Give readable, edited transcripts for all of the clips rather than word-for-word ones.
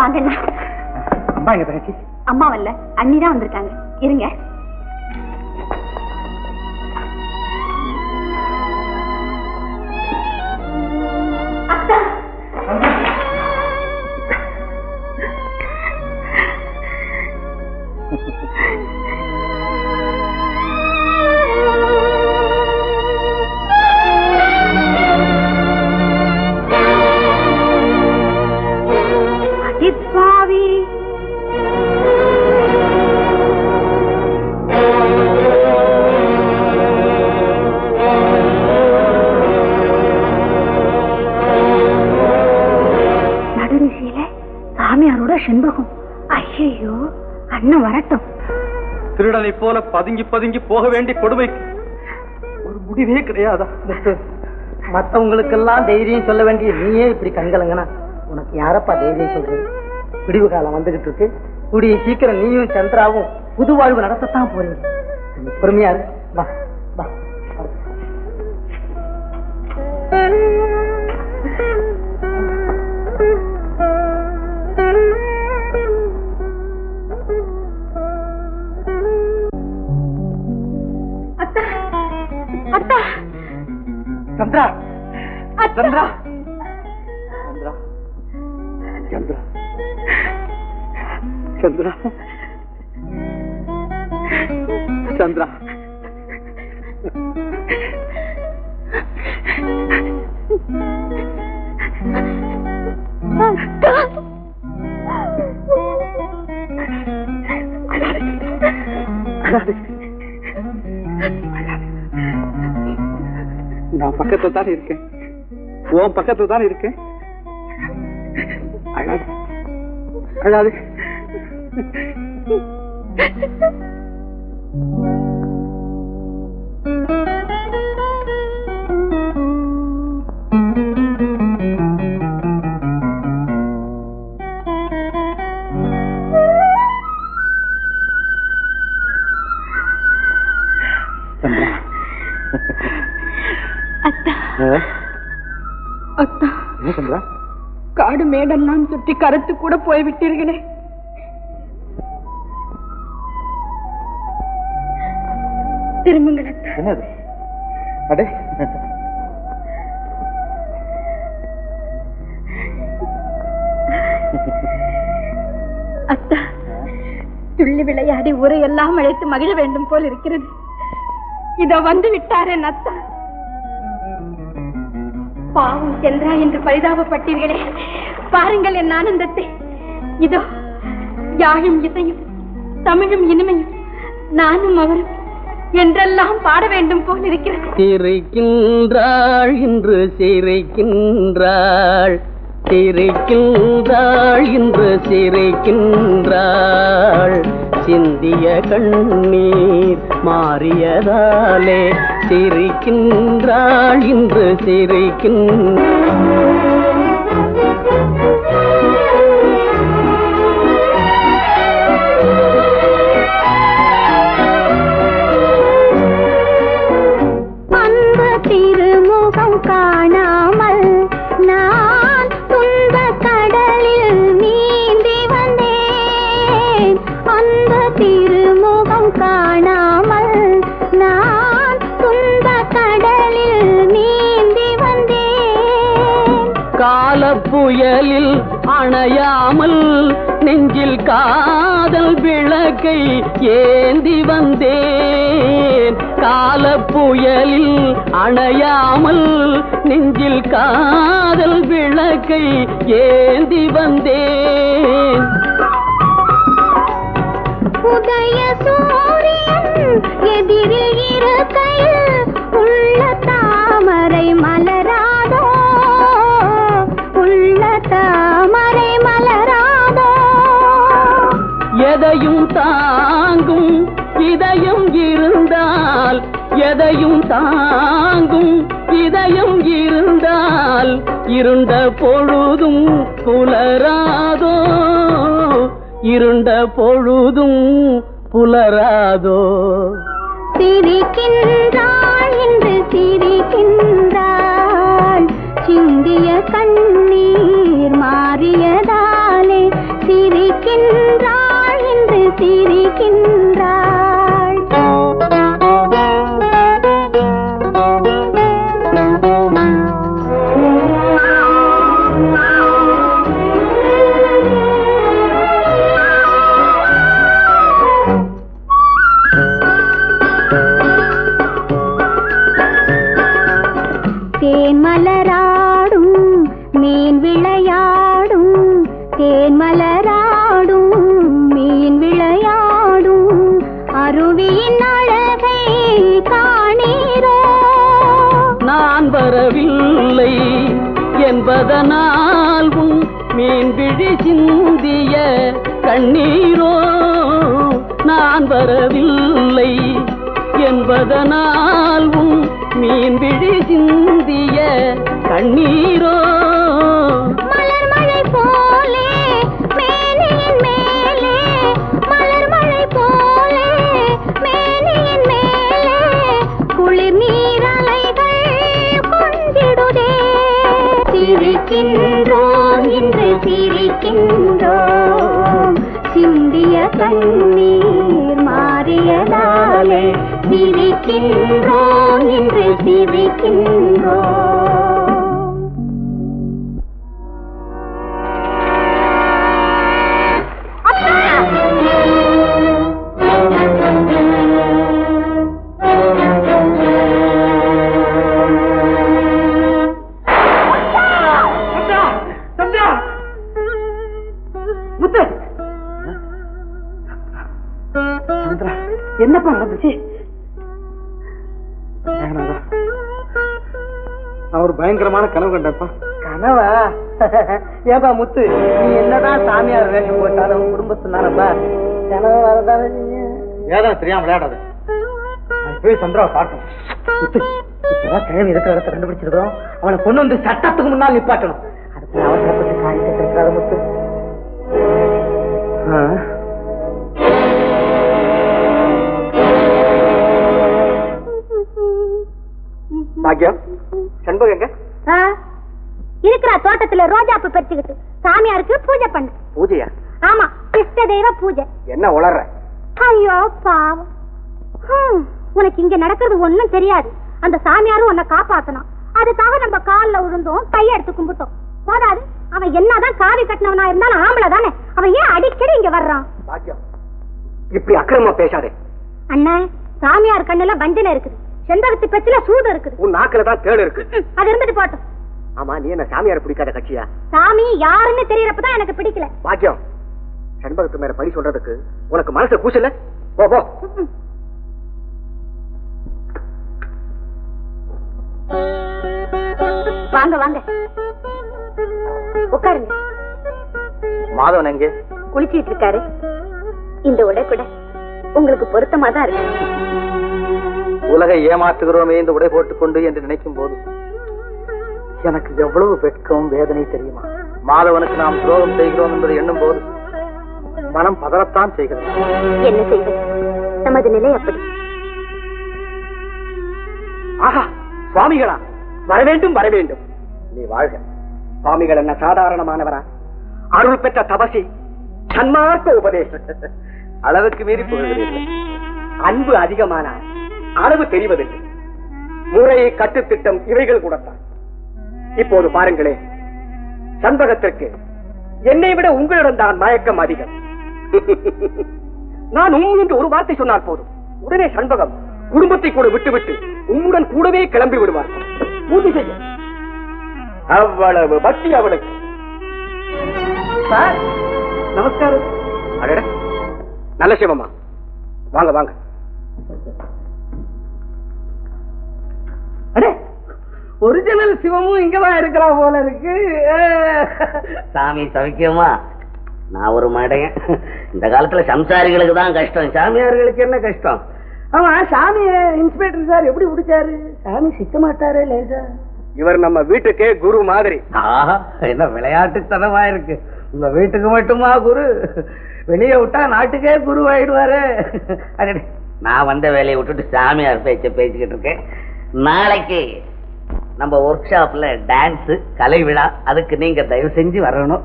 வாங்கண்ணா. அம்மா எங்க தங்கச்சி? அம்மா வரல, அண்ணிதான் வந்திருக்காங்க. இருங்க. செண்பகம். ஐயோ, அண்ணன் வரட்டும். திருடனை போல பதுங்கி பதுங்கி போக வேண்டிய கொடுமைக்கு ஒரு முடிவே கிடையாதா? மற்றவங்களுக்கெல்லாம் தைரியம் சொல்ல வேண்டிய நீயே இப்படி கண்கலங்கனா உனக்கு யாரப்பா தைரியம் சொல்றது? விடிவு காலம் வந்துகிட்டு இருக்கு. கூடிய சீக்கிரம் நீயும் சந்திராவும் புது வாழ்வு நடத்தத்தான் போறீங்க. பொறுமையா இரு. வா வா. சந்திரா, சந்திரா, சந்திரா, சந்திரா, சந்திரா, நான் பக்கத்துல தான் இருக்கேன். உன் பக்கத்துல தான் இருக்கேன். அழாது, அழாது. காடு மேடெல்லாம் சுற்றி கருத்து கூட போய்விட்டீர்களே. திரும்புங்கள். என்னது? அடே, அத்தா, துள்ளி விளையாடி ஊரையெல்லாம் அழைத்து மகிழ வேண்டும் போல் இருக்கிறது. இதோ வந்து விட்டாரேன் அத்தா. பாவம் சென்றா என்று பரிதாபப்பட்டீர்களே, பாருங்கள் என் ஆனந்தத்தை. இதோ யாழும் இசையும் தமிழும் இனிமையும் நானும் அவரும் என்றெல்லாம் பாட வேண்டும் போல் இருக்கிறது. சிரிக்கின்றாள் இன்று சிரிக்கின்றாள், சிரிக்கின்றாள் இன்று சிரிக்கின்றாள், சிந்திய கண்ணீர் மாறியதாலே சிரிக்கின்றாள் இன்று சிரிக்கின்றாள். திருமுகம் காணாமல் நான் துன்ப கடலில் நீந்தி வந்தேன். அந்த திருமுகம் காணாமல் நான் துன்ப கடலில் நீந்தி வந்தேன். காலப்புயலில் அணையாமல் நெஞ்சில் காதல் விளக்கை ஏந்தி வந்தேன். காலப்புயலில் அணையாமல் நெஞ்சில் காதல் விளக்கை ஏந்தி வந்தேன். உதய சூரியன் எதிரில் இருக்கையில் உள்ள தாமரை மலராதோ, உள்ள தாமரை மலராதோ. எதையும் தாங்கும் இதயம் இருந்தால், எதையும் தாங்கும் இதயம் இருந்தால் இருண்ட பொழுதும் புலராதோ, இருண்ட பொழுதும் புலராதோ. சிரிக்கின்றாள் என்று சிரிக்கின்றாள், சிந்திய கண்ணீர் மாறியதாலே தேன் மலராடும் மீன் விளையாடும் தேன் மலராடும் மீன் விளையாடும் அருவியின் அழகை காணீரோ நான் வரவில்லை என்பதனால் உன் மீன் விழி சிந்திய கண்ணீரோ நான் வரவில்லை என்பதனால் உன் மீன் விழி சிந்திய கண்ணீரோ மலர் மழை போலே மேனியின் மேலே மலர் மழை போலே மேனியின் மேலே குளிர் நீரலைகள் கொண்டிடுதே சிரிக்கின்றோம் இன்று சிரிக்கின்றோம் சிந்திய கண்ணீர் மாறியதாலே சிரிக்கின்றோம் இன்று சிரிக்கின்றோம் என்னப்பா நடந்துச்சு? நான் ஒரு பயங்கரமான கனவு கண்டப்பா. கனவா? ஏப்பா முத்து, நீ என்னதான் சாமியார் வேஷம் போட்டாலும் குடும்பத்தினாலப்பா கனவு வரதானே. வேதனை தெரியாம விளையாடாது. போய் சந்திராவை பார்க்கணும். முத்து, இப்பதான் கிழமை இருக்கிற இடத்த கண்டுபிடிச்சிருக்கோம். அவனை கொண்டு வந்து சட்டத்துக்கு முன்னால் நிப்பாட்டணும். அதுக்கு அவசரப்பட்டு காரியத்தை இருக்கிறாத முத்து. பாக்கியம், சண்பகம் எங்க? இருக்கிற தோட்டத்துல ரோஜாப்பு பறிச்சுக்கிட்டு சாமியாருக்கு பூஜை பண்ண. பூஜையா? ஆமா, இஷ்ட தெய்வ பூஜை. என்ன உளற? ஐயோ பாவம், உனக்கு இங்க நடக்கிறது ஒண்ணும் தெரியாது. அந்த சாமியாரும் உன்னை காப்பாத்தணும். அதுக்காக நம்ம கால்ல விழுந்தோம், கையெடுத்து கும்பிட்டோம். போதாது, அவன் என்னதான் காவி கட்டினவனா இருந்தாலும் ஆம்பளை தானே. அவன் ஏன் அடிக்கடி இங்க வர்றான்? பாக்கியம், இப்படி அக்கிரமமா பேசாதே. அண்ணன், சாமியார் கண்ணுல வஞ்சனை இருக்குது, செண்பகத்து பெச்சுல சூடு இருக்குது, உன் நாக்குல தான் தேடு இருக்கு. அது இருந்துட்டு போட்டோம். ஆமா, நீ என்ன சாமியார பிடிக்காத கட்சியா? சாமி யாருன்னு தெரியறப்பதான் எனக்கு பிடிக்கல. பாக்கியம், செண்பகத்து மேல பழி சொல்றதுக்கு உனக்கு மனசு கூச்சல? போ போ. வாங்க வாங்க, உட்காருங்க. மாதவன் எங்கே? குளிச்சிட்டு இருக்காரு. இந்த உடை கூட உங்களுக்கு பொருத்தமா தான் இருக்கு. உலகை ஏமாற்றுகிறோமே இந்த உடை போட்டுக் கொண்டு என்று நினைக்கும் போது எனக்கு எவ்வளவு வெட்கம் வேதனை தெரியுமா? மாதவனுக்கு நாம் துரோகம் செய்கிறோம் என்பதை எண்ணும் போது மனம் பதறத்தான் செய்கிறது. என்ன செய்வது, நமது நிலை அப்படி. ஆஹா, சுவாமிகளா, வர வேண்டும் வர வேண்டும். நீ வாழ்க. சுவாமிகள் என்ன சாதாரணமானவரா? அருள் பெற்ற தபசி, சன்மார்க்க உபதேசம். அளவுக்கு மீறி புகழ்கிறீர்கள். அன்பு அதிகமானால் அளவு தெரிவதில்லை. முறை, கட்டுத்திட்டம் இவைகள் கூடத்தான். இப்போது பாருங்களேன், சண்பகத்திற்கு என்னை விட உங்களிடம் தான் மயக்கம் அதிகம். நான் என்று ஒரு வார்த்தை சொன்னால் போதும், உடனே சண்பகம் குடும்பத்தை கூட விட்டுவிட்டு உம்முடன் கூடவே கிளம்பி விடுவார். பூஜை செய்ய அவ்வளவு பக்தி அவளுக்கு. நமஸ்காரம். அடட, நல்ல சிவமா, வாங்க வாங்க. அடே, ஒரிஜினல் சிவமும் இங்கதான் இருக்கிறா போல இருக்கு. சாமி சவிக்கியமா? நான் ஒரு மடையன். இந்த காலத்துல சம்சாரிகளுக்கு தான் கஷ்டம், சாமியார்களுக்கு என்ன கஷ்டம்? ஆமா, சாமி இன்ஸ்பெக்டர் சார் எப்படி பிடிச்சாரு? சாமி சிக்க மாட்டாரே லேசா? இவர் நம்ம வீட்டுக்கே குரு மாதிரி. என்ன விளையாட்டுத்தனமா இருக்கு. உங்க வீட்டுக்கு மட்டுமா குரு? வெளியே விட்டா நாட்டுக்கே குரு ஆயிடுவாரு. அடே, நான் வந்த வேலையை விட்டுட்டு சாமியார் பேசிக்கிட்டு இருக்கேன். நாளைக்கு நம்ம ஒர்க் ஷாப்ல டான்ஸ் கலை விழா, அதுக்கு நீங்க தயவு செஞ்சு வரணும்.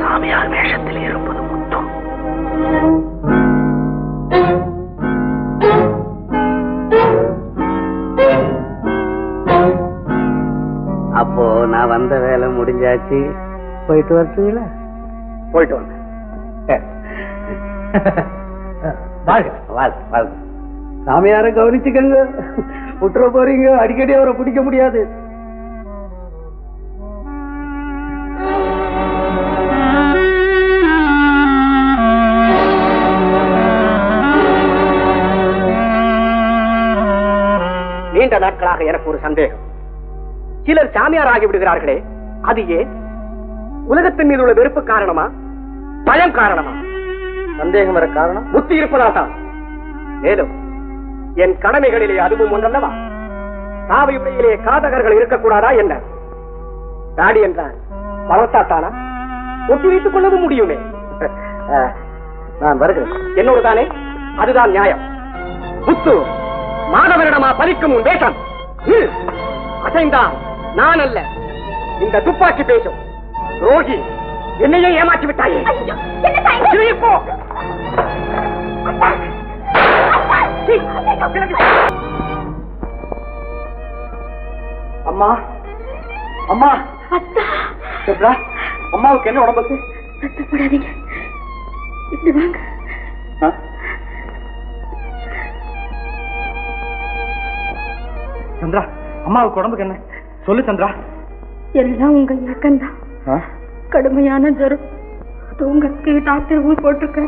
சாமியார் வேஷத்தில் இருப்பது முத்தம். அப்போ நான் வந்த வேலை முடிஞ்சாச்சு. போயிட்டு வரட்டுங்களா? போயிட்டு வாங்க. வாழ்க வாழ்க வாழ்க. சாமியார கவனிச்சுக்கங்க, விட்டுற போறீங்க, அடிக்கடி அவரை பிடிக்க முடியாது. நீண்ட நாட்களாக எனக்கு ஒரு சந்தேகம். சிலர் சாமியார் ஆகி விடுகிறார்களே, அது ஏன்? உலகத்தின் மீது உள்ள வெறுப்பு காரணமா, பயம் காரணமா? சந்தேகம் வர காரணம் புத்தி இருப்பதால் தான். மேலும் என் கடமைகளிலே அதுவும் ஒன்றல்லவா? காவி உடையிலே காதகர்கள் இருக்கக்கூடாதா என்ன? தாடி என்றால் வளர்த்தாத்தானா? ஒட்டி வைத்துக் கொள்ளவும் முடியுமே. நான் வருகிறேன். என்னோடு தானே, அதுதான் நியாயம். புத்து மாணவரிடமா பலிக்கும் உன் வேஷம். அசைந்தான் நான் அல்ல, இந்த துப்பாக்கி பேசும். ரோகி, என்னையே ஏமாற்றி விட்டாயே. போ. அம்மா, அம்மா, அம்மாவுக்கு என்ன உடம்புக்கு? சத்தப்படாதீங்க, இப்படி வாங்க. சந்திரா, அம்மாவுக்கு உடம்புக்கு என்ன சொல்லு சந்திரா. எல்லாம் உங்க இயக்கம்தான். கடுமையான ஜுரம். அது உங்களுக்கு டாக்டர் ஊர் போட்டிருக்க.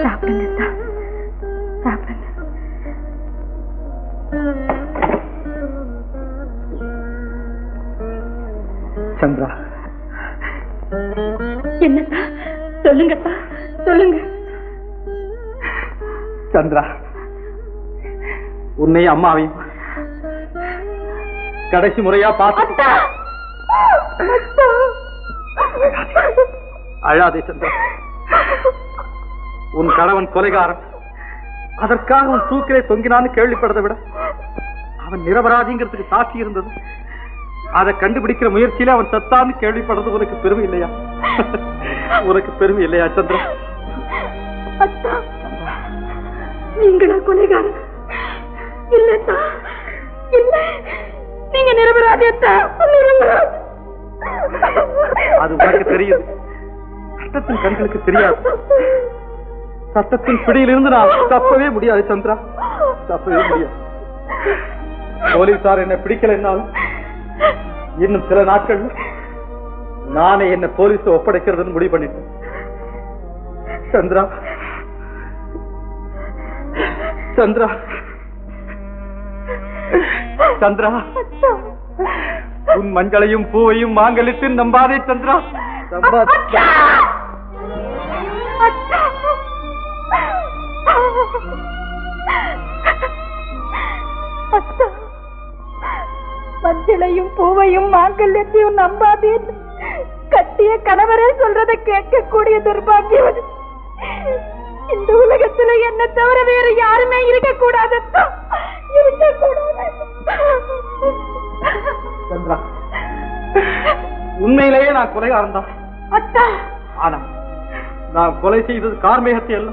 சாப்பிடுங்க, சாப்பிடுங்க. சந்திரா, என்னத்தா? சொல்லுங்கத்தா, சொல்லுங்க. சந்திரா, உன்னையும் அம்மாவையும் கடைசி முறையா பார்த்து. அழாதே சந்திரா. உன் கணவன் கொலைகாரன், அதற்காக உன் தூக்கிலே தொங்கினான்னு கேள்விப்பட்டதை விட அவன் நிரபராதிங்கிறதுக்கு சாட்சி இருந்தது. அதை கண்டுபிடிக்கிற முயற்சியில அவன் சத்தான்னு கேள்விப்படுறது உனக்கு பெருமை இல்லையா? உனக்கு பெருமை இல்லையா சந்திரா? நீங்களா கொலைகாரன்? இல்லத்தா, இல்ல, நீங்க நிரபராதியத்தா. அது உனக்கு தெரியுது, சட்டத்தின் கண்களுக்கு தெரியாது. சட்டத்தின் பிடியிலிருந்து நான் தப்பவே முடியாது சந்திரா, தப்பவே முடியாது. போலீசார் என்ன பிடிக்கலைன்னாலும் இன்னும் சில நாட்கள் நானே என்ன போலீஸ் ஒப்படைக்கிறதுன்னு முடிவு பண்ணிட்டேன். சந்திரா, சந்திரா, சந்திரா, உன் மஞ்சளையும் பூவையும் மாங்கலிட்டு நம்பாதே சந்திரா, நம்பாதே. மஞ்சளையும் பூவையும் மாங்கல்யத்தையும் நம்பாதேன் கட்டிய கணவரே சொல்றதை கேட்கக்கூடிய துர்பாக்கியம் இந்த உலகத்துல என்ன தவிர வேற யாருமே இருக்கக்கூடாது. சந்திரா, உண்மையிலேயே நான் கொலைகாரன் தான். ஆனா நான் கொலை செய்தது கார்மேகத்தை அல்ல,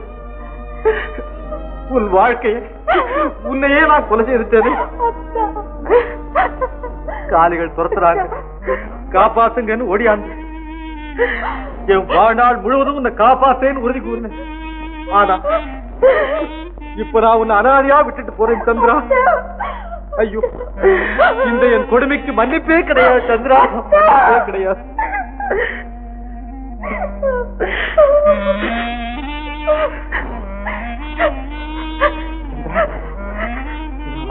உன் வாழ்க்கையை, உன்னையே நான் கொலை செய்துட்டேன். காலிகள் துரத்துறாங்க, காப்பாத்துங்கன்னு ஓடியாந்து என் வாழ்நாள் முழுவதும் உன்னை காப்பாத்தேன்னு உறுதி கூறினேன். ஆனா இப்ப நான் உன்னை அனாதையா விட்டுட்டு போறேன் சந்திரா. ஐயோ, இந்த என் கொடுமைக்கு மன்னிப்பே கிடையாது சந்திரா, மன்னிப்பே கிடையாது.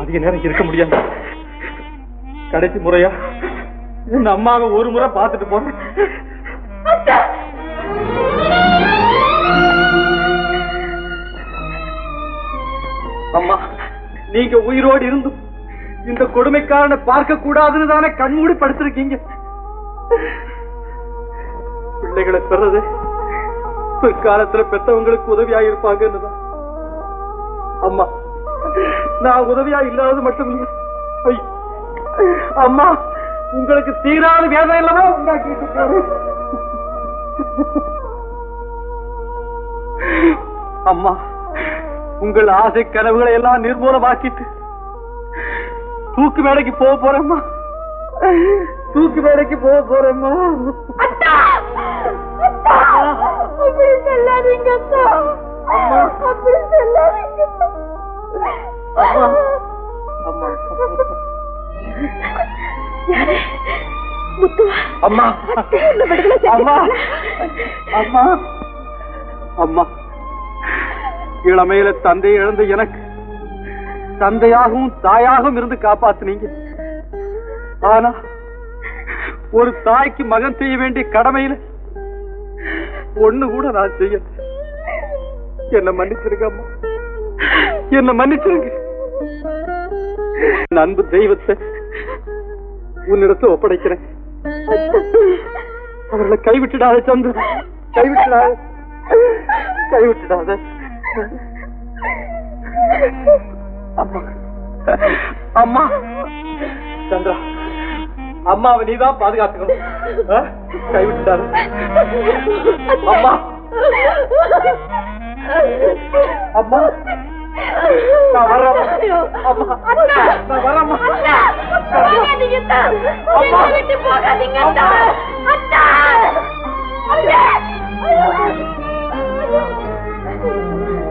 அதிக நேரம் இருக்க முடியாது. கடைசி முறையா என் அம்மாவை ஒரு முறை பார்த்துட்டு போறேன். அம்மா, நீங்க உயிரோடு இருந்தும் இந்த கொடுமைக்காரனை பார்க்க கூடாதுன்னு தானே கண்மூடி படுத்திருக்கீங்க. பிள்ளைகளை பெறது பிற்காலத்துல பெற்றவங்களுக்கு உதவியா இருப்பாங்கன்னுதான். அம்மா, நான் உதவியா இல்லாதது மட்டும் இல்லை. அம்மா, உங்களுக்கு தீராத வேதனை இல்லவோ உண்டாக்கிட்டு. அம்மா, உங்கள் ஆசை கனவுகளை எல்லாம் நிர்மூலமாக்கிட்டு தூக்கு மேடைக்கு போக போறேம்மா. தூக்கு மேடைக்கு போக போறேம்மா. அப்படி சொல்லாதீங்க அத்தா. அப்படி சொல்லாதீங்க. அம்மா, அம்மா, அம்மா, அம்மா, அம்மா, அம்மா, இளமையில தந்தை இழந்த எனக்கு தந்தையாகவும் தாயாகவும் இருந்து காப்பாத்துனீங்க. ஆனா ஒரு தாய்க்கு மகன் செய்ய வேண்டிய கடமையில ஒண்ணு கூட நான் செய்ய. என்ன மன்னிச்சிருங்க அம்மா, என்ன மன்னிச்சிருங்க. அன்பு தெய்வத்தை உன்னிடத்தை ஒப்படைக்கிறேன். அவர்களை கைவிட்டுடாத சந்து, கைவிட்டுடாத, கைவிட்டுடாத. அம்மா, அம்மா, சந்திரா, அம்மாவை நீதான் பாதுகாத்துக்கணும். கைவிட்டுடாத அம்மா. அம்மா, நான் வர்றேன். அம்மா, நான் வரேம்மா. போகாதீங்க.